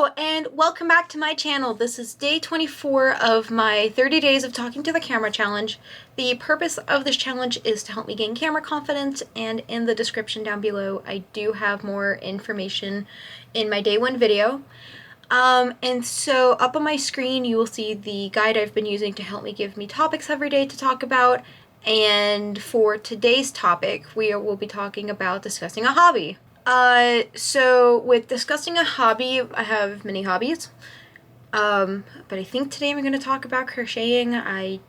Hello and welcome back to my channel. This is day 24 of my 30 days of talking to the camera challenge. The purpose of this challenge is to help me gain camera confidence, and in the description down below I do have more information in my day one video. And so up on my screen you will see the guide I've been using to help me give me topics every day to talk about, and for today's topic we will be talking about discussing a hobby. So with discussing a hobby, I have many hobbies, but I think today I'm going to talk about crocheting. I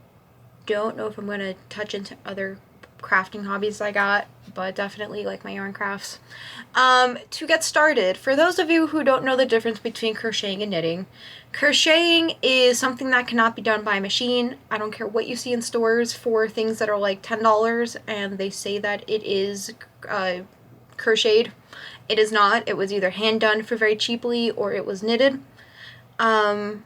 don't know if I'm going to touch into other crafting hobbies I got, but definitely like my yarn crafts. To get started, for those of you who don't know the difference between crocheting and knitting, crocheting is something that cannot be done by a machine. I don't care what you see in stores for things that are like $10 and they say that it is crocheted. It is not. It was either hand done for very cheaply or it was knitted. And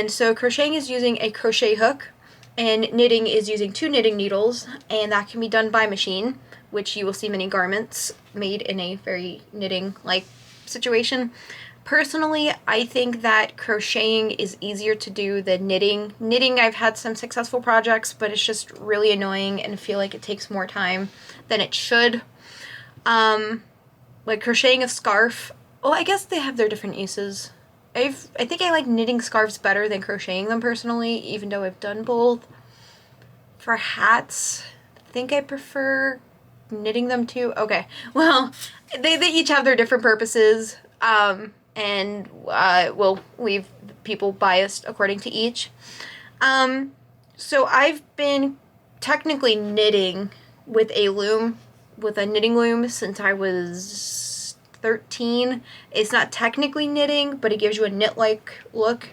so crocheting is using a crochet hook and knitting is using 2 knitting needles, and that can be done by machine, which you will see many garments made in a very knitting-like situation. Personally, I think that crocheting is easier to do than knitting. Knitting, I've had some successful projects, but it's just really annoying and I feel like it takes more time than it should. Like crocheting a scarf, well, I guess they have their different uses. I think I like knitting scarves better than crocheting them personally, even though I've done both. For hats, I think I prefer knitting them too. Okay, well, they each have their different purposes, and we'll leave people biased according to each. So I've been technically knitting with a loom, with a knitting loom, since I was 13. It's not technically knitting, but it gives you a knit-like look,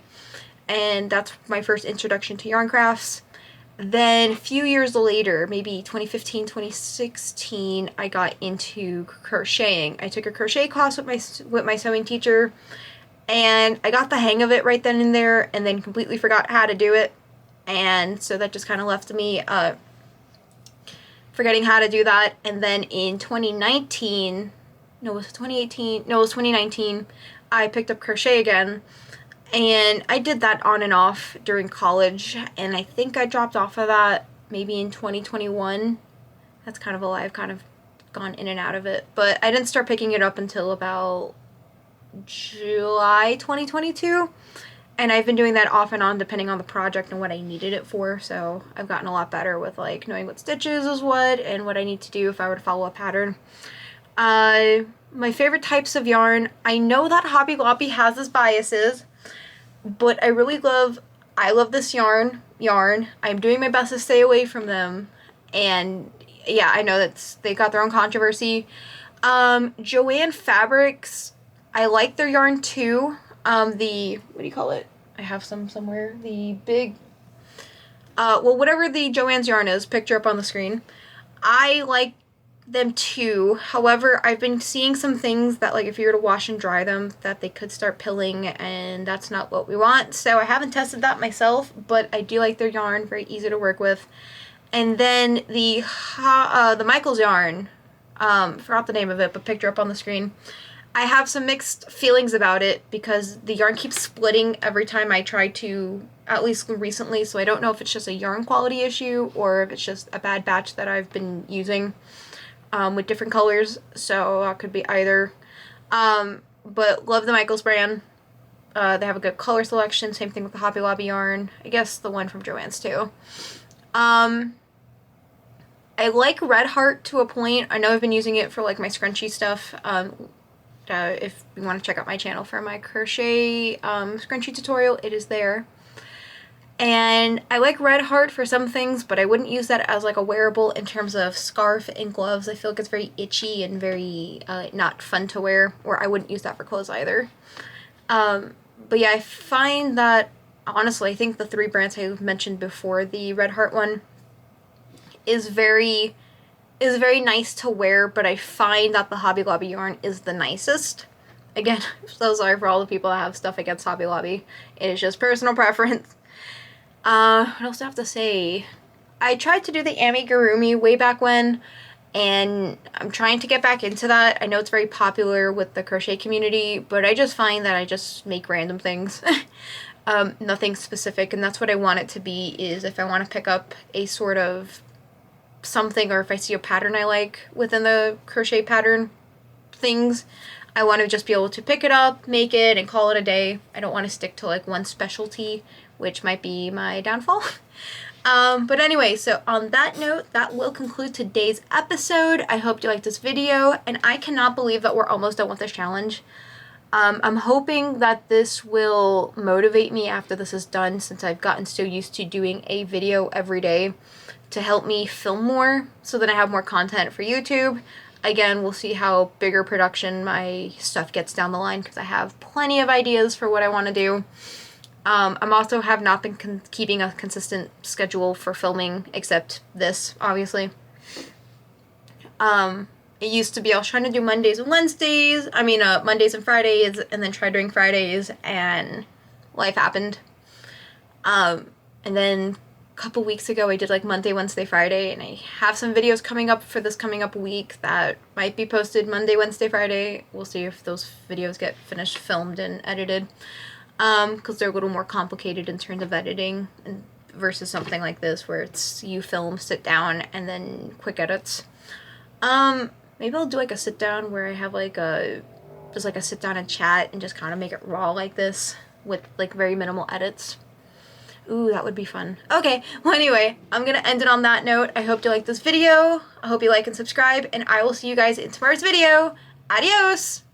and that's my first introduction to yarn crafts. Then a few years later, maybe 2015, 2016, I got into crocheting. I took a crochet class with my sewing teacher, and I got the hang of it right then and there, and then completely forgot how to do it, and so that just kind of left me forgetting how to do that. And then in 2019, no, was it 2018? No, it was 2019, I picked up crochet again, and I did that on and off during college, and I think I dropped off of that maybe in 2021. That's kind of a lie, I've kind of gone in and out of it, but I didn't start picking it up until about July 2022. And I've been doing that off and on depending on the project and what I needed it for, so I've gotten a lot better with like knowing what stitches is what and what I need to do if I were to follow a pattern. My favorite types of yarn, I know that Hobby Lobby has its biases, but I love this yarn. I'm doing my best to stay away from them, and yeah, I know they got their own controversy. Joann Fabrics, I like their yarn too. What do you call it? I have some somewhere. The big, well, whatever the Joann's yarn is, picture up on the screen. I like them too. However, I've been seeing some things that, like, if you were to wash and dry them, that they could start pilling, and that's not what we want. So I haven't tested that myself, but I do like their yarn. Very easy to work with. And then the Michaels yarn, forgot the name of it, but picture up on the screen. I have some mixed feelings about it because the yarn keeps splitting every time I try to, at least recently, so I don't know if it's just a yarn quality issue or if it's just a bad batch that I've been using with different colors, so that could be either. But love the Michaels brand. They have a good color selection, same thing with the Hobby Lobby yarn. I guess the one from Joann's too. I like Red Heart to a point. I know I've been using it for like my scrunchy stuff. If you want to check out my channel for my crochet scrunchie tutorial, it is there. And I like Red Heart for some things, but I wouldn't use that as like a wearable in terms of scarf and gloves. I feel like it's very itchy and very not fun to wear, or I wouldn't use that for clothes either. But yeah, I find that, honestly, I think the 3 brands I mentioned before, the Red Heart one, is very nice to wear, but I find that the Hobby Lobby yarn is the nicest. Again, I'm so sorry for all the people that have stuff against Hobby Lobby. It is just personal preference. What else do I have to say? I tried to do the amigurumi way back when, and I'm trying to get back into that. I know it's very popular with the crochet community, but I just find that I just make random things. Nothing specific, and that's what I want it to be, is if I want to pick up a sort of something, or if I see a pattern I like within the crochet pattern things, I want to just be able to pick it up, make it, and call it a day. I don't want to stick to like one specialty, which might be my downfall. But anyway, so on that note, that will conclude today's episode. I hope you liked this video, and I cannot believe that we're almost done with this challenge. I'm hoping that this will motivate me after this is done, since I've gotten so used to doing a video every day, to help me film more so that I have more content for YouTube. Again, we'll see how bigger production my stuff gets down the line, because I have plenty of ideas for what I want to do. I'm also have not been keeping a consistent schedule for filming, except this, obviously. It used to be I was trying to do Mondays and Wednesdays, Mondays and Fridays, and then try doing Fridays, and life happened. And then a couple weeks ago I did like Monday, Wednesday, Friday, and I have some videos coming up for this coming up week that might be posted Monday, Wednesday, Friday. We'll see if those videos get finished, filmed, and edited. Because they're a little more complicated in terms of editing versus something like this where it's you film, sit down, and then quick edits. Maybe I'll do like a sit down where I have like just like a sit down and chat, and just kind of make it raw like this with like very minimal edits. Ooh, that would be fun. Okay, well anyway, I'm gonna end it on that note. I hope you liked this video. I hope you like and subscribe, and I will see you guys in tomorrow's video. Adios!